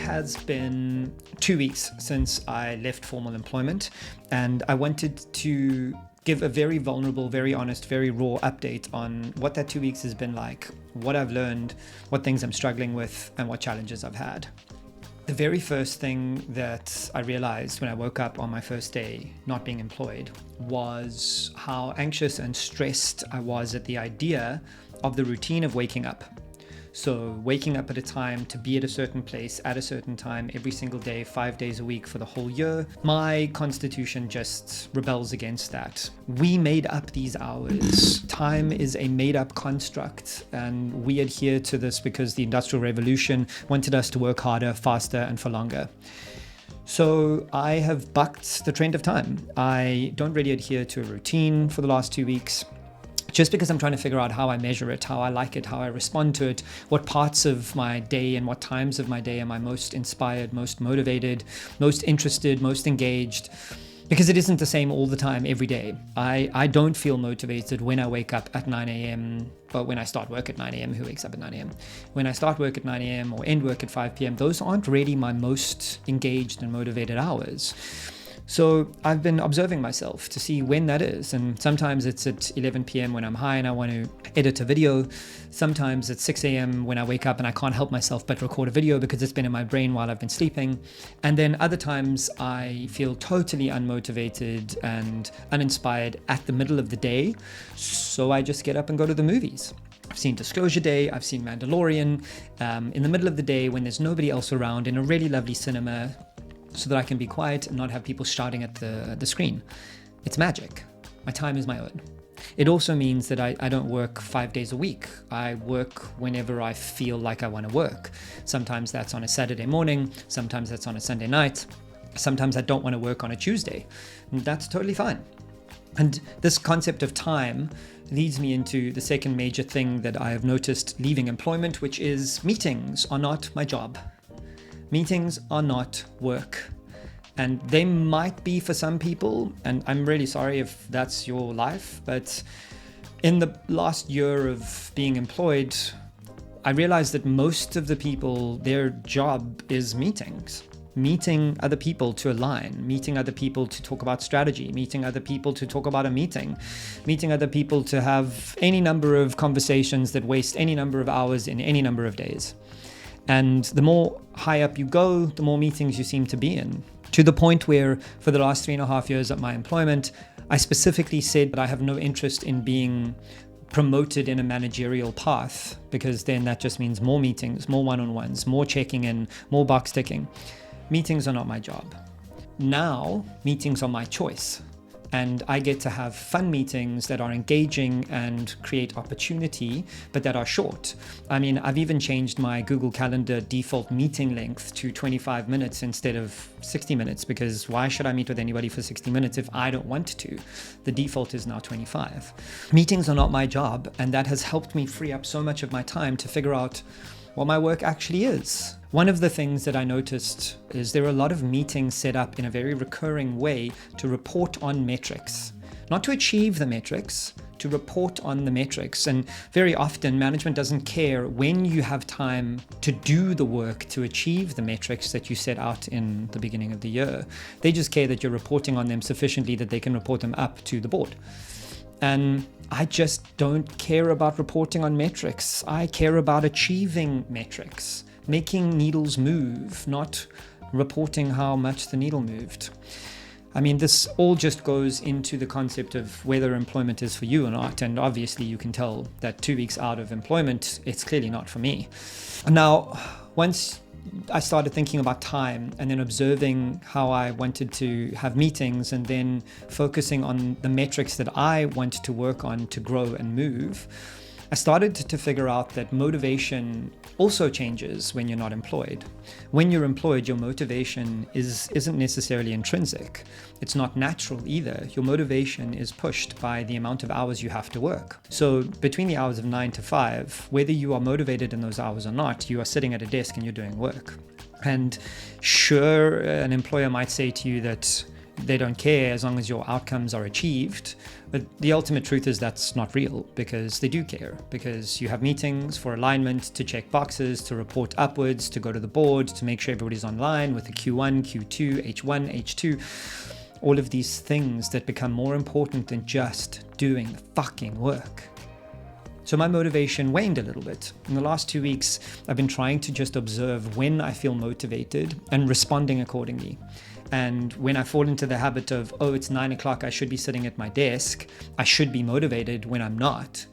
has been 2 weeks since I left formal employment, and I wanted to give a very vulnerable, very honest, very raw update on what that 2 weeks has been like, what I've learned, what things I'm struggling with, and what challenges I've had. The very first thing that I realized when I woke up on my first day not being employed was how anxious and stressed I was at the idea of the routine of waking up. So waking up at a time to be at a certain place at a certain time every single day, 5 days a week for the whole year, my constitution just rebels against that. We made up these hours. Time is a made-up construct, and we adhere to this because the Industrial Revolution wanted us to work harder, faster, and for longer. So I have bucked the trend of time. I don't really adhere to a routine for the last 2 weeks. Just because I'm trying to figure out how I measure it, how I like it, how I respond to it, what parts of my day and what times of my day am I most inspired, most motivated, most interested, most engaged, because it isn't the same all the time, every day. I don't feel motivated when I wake up at 9 a.m., but when I start work at 9 a.m., who wakes up at 9 a.m.? When I start work at 9 a.m. or end work at 5 p.m., those aren't really my most engaged and motivated hours. So I've been observing myself to see when that is. And sometimes it's at 11 p.m. when I'm high and I want to edit a video. Sometimes it's 6 a.m. when I wake up and I can't help myself but record a video because it's been in my brain while I've been sleeping. And then other times I feel totally unmotivated and uninspired at the middle of the day. So I just get up and go to the movies. I've seen Disclosure Day, I've seen Mandalorian in the middle of the day when there's nobody else around in a really lovely cinema, so that I can be quiet and not have people shouting at the screen. It's magic. My time is my own. It also means that I don't work 5 days a week. I work whenever I feel like I want to work. Sometimes that's on a Saturday morning, sometimes that's on a Sunday night, sometimes I don't want to work on a Tuesday. And that's totally fine. And this concept of time leads me into the second major thing that I have noticed leaving employment, which is meetings are not my job. Meetings are not work, and they might be for some people, and I'm really sorry if that's your life, but in the last year of being employed, I realized that most of the people, their job is meetings. Meeting other people to align, meeting other people to talk about strategy, meeting other people to talk about a meeting other people to have any number of conversations that waste any number of hours in any number of days. And the more high up you go, the more meetings you seem to be in. To the point where for the last 3.5 years at my employment, I specifically said that I have no interest in being promoted in a managerial path, because then that just means more meetings, more one-on-ones, more checking in, more box ticking. Meetings are not my job. Now, meetings are my choice. And I get to have fun meetings that are engaging and create opportunity, but that are short. I mean, I've even changed my Google Calendar default meeting length to 25 minutes instead of 60 minutes, because why should I meet with anybody for 60 minutes if I don't want to? The default is now 25. Meetings are not my job, and that has helped me free up so much of my time to figure out what my work actually is. One of the things that I noticed is there are a lot of meetings set up in a very recurring way to report on metrics, not to achieve the metrics, to report on the metrics. And very often management doesn't care when you have time to do the work to achieve the metrics that you set out in the beginning of the year. They just care that you're reporting on them sufficiently that they can report them up to the board. And I just don't care about reporting on metrics. I care about achieving metrics, making needles move, not reporting how much the needle moved. I mean, this all just goes into the concept of whether employment is for you or not. And obviously you can tell that 2 weeks out of employment, it's clearly not for me. Now, once I started thinking about time and then observing how I wanted to have meetings and then focusing on the metrics that I want to work on to grow and move, I started to figure out that motivation also changes when you're not employed. When you're employed, your motivation isn't necessarily intrinsic. It's not natural either. Your motivation is pushed by the amount of hours you have to work. So between the hours of 9 to 5, whether you are motivated in those hours or not, you are sitting at a desk and you're doing work. And sure, an employer might say to you that they don't care as long as your outcomes are achieved. But the ultimate truth is that's not real, because they do care, because you have meetings for alignment, to check boxes, to report upwards, to go to the board, to make sure everybody's online with the Q1, Q2, H1, H2. All of these things that become more important than just doing the fucking work. So my motivation waned a little bit. In the last 2 weeks, I've been trying to just observe when I feel motivated and responding accordingly. And when I fall into the habit of, oh, it's 9 o'clock, I should be sitting at my desk, I should be motivated when I'm not,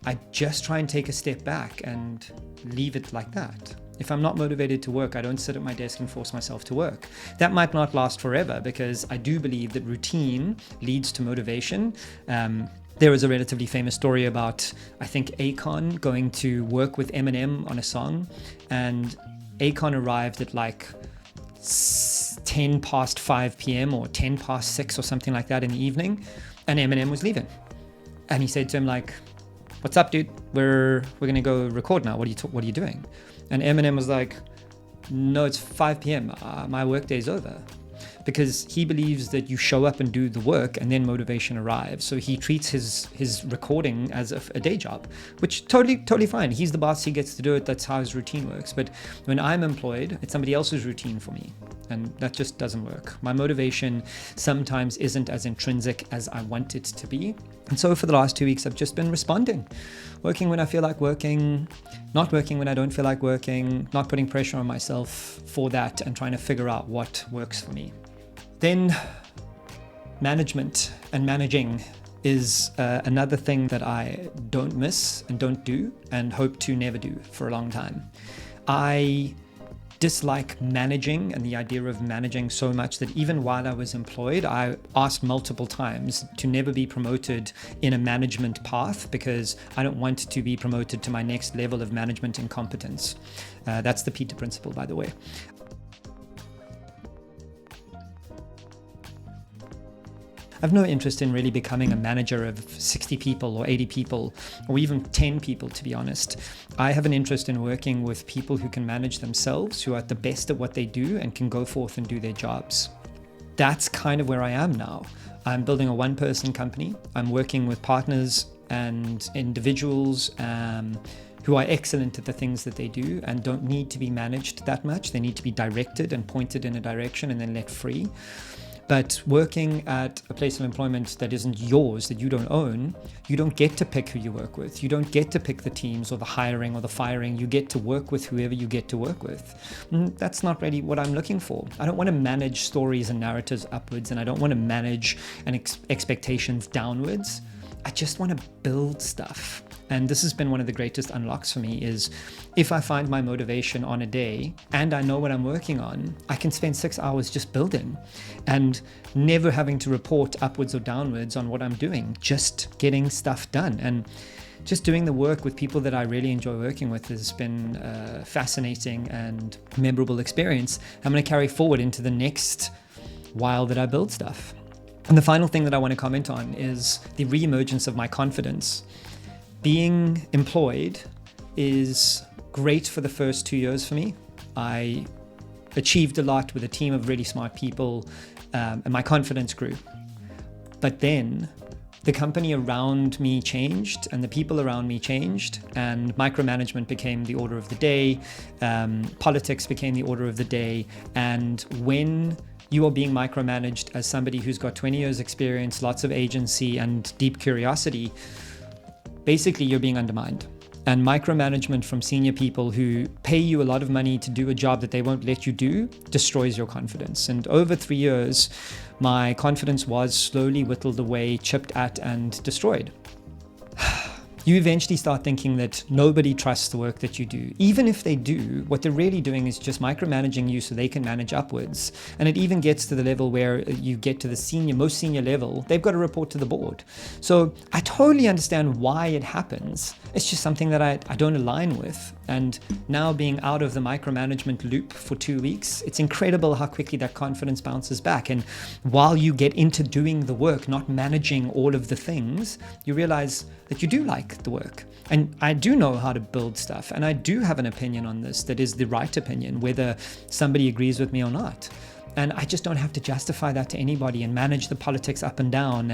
I just try and take a step back and leave it like that. If I'm not motivated to work, I don't sit at my desk and force myself to work. That might not last forever, because I do believe that routine leads to motivation. There is a relatively famous story about, I think, Akon going to work with Eminem on a song, and Akon arrived at like 10 past 5 p.m. or 10 past 6 or something like that in the evening, and Eminem was leaving. And he said to him, like, "What's up, dude? We're gonna go record now. What are you doing?" And Eminem was like, "No, it's 5 p.m. My workday's over." Because he believes that you show up and do the work and then motivation arrives. So he treats his recording as a day job, which totally fine. He's the boss, he gets to do it. That's how his routine works. But when I'm employed, it's somebody else's routine for me. And that just doesn't work. My motivation sometimes isn't as intrinsic as I want it to be. And so for the last 2 weeks, I've just been responding, working when I feel like working, not working when I don't feel like working, not putting pressure on myself for that, and trying to figure out what works for me. Then management and managing is another thing that I don't miss and don't do and hope to never do for a long time. I dislike managing and the idea of managing so much that even while I was employed, I asked multiple times to never be promoted in a management path, because I don't want to be promoted to my next level of management incompetence. That's the Peter Principle, by the way. I have no interest in really becoming a manager of 60 people or 80 people or even 10 people, to be honest. I have an interest in working with people who can manage themselves, who are at the best at what they do and can go forth and do their jobs. That's kind of where I am now. I'm building a one-person company. I'm working with partners and individuals who are excellent at the things that they do and don't need to be managed that much. They need to be directed and pointed in a direction and then let free. But working at a place of employment that isn't yours, that you don't own, you don't get to pick who you work with. You don't get to pick the teams or the hiring or the firing. You get to work with whoever you get to work with. And that's not really what I'm looking for. I don't want to manage stories and narratives upwards, and I don't want to manage expectations downwards. I just want to build stuff. And this has been one of the greatest unlocks for me, is if I find my motivation on a day and I know what I'm working on, I can spend 6 hours just building and never having to report upwards or downwards on what I'm doing, just getting stuff done. And just doing the work with people that I really enjoy working with has been a fascinating and memorable experience. I'm going to carry forward into the next while that I build stuff. And the final thing that I want to comment on is the re-emergence of my confidence. Being employed is great for the first 2 years for me. I achieved a lot with a team of really smart people, and my confidence grew. But then the company around me changed and the people around me changed, and micromanagement became the order of the day. Politics became the order of the day. And when you are being micromanaged as somebody who's got 20 years experience, lots of agency and deep curiosity, basically you're being undermined. And micromanagement from senior people who pay you a lot of money to do a job that they won't let you do destroys your confidence. And over 3 years, my confidence was slowly whittled away, chipped at, and destroyed. You eventually start thinking that nobody trusts the work that you do. Even if they do, what they're really doing is just micromanaging you so they can manage upwards. And it even gets to the level where you get to the most senior level, they've got to report to the board. So I totally understand why it happens. It's just something that I don't align with. And now being out of the micromanagement loop for 2 weeks, it's incredible how quickly that confidence bounces back. And while you get into doing the work, not managing all of the things, you realize that you do like the work. And I do know how to build stuff. And I do have an opinion on this that is the right opinion, whether somebody agrees with me or not. And I just don't have to justify that to anybody and manage the politics up and down.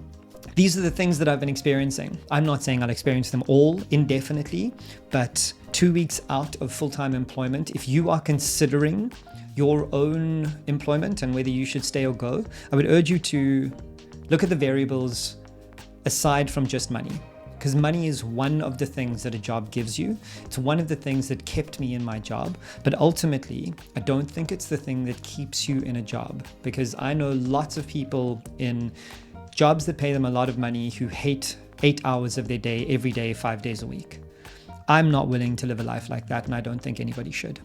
These are the things that I've been experiencing. I'm not saying I'll experience them all indefinitely, but 2 weeks out of full-time employment, if you are considering your own employment and whether you should stay or go, I would urge you to look at the variables aside from just money. Because money is one of the things that a job gives you. It's one of the things that kept me in my job. But ultimately, I don't think it's the thing that keeps you in a job. Because I know lots of people in jobs that pay them a lot of money who hate 8 hours of their day every day, 5 days a week. I'm not willing to live a life like that, and I don't think anybody should.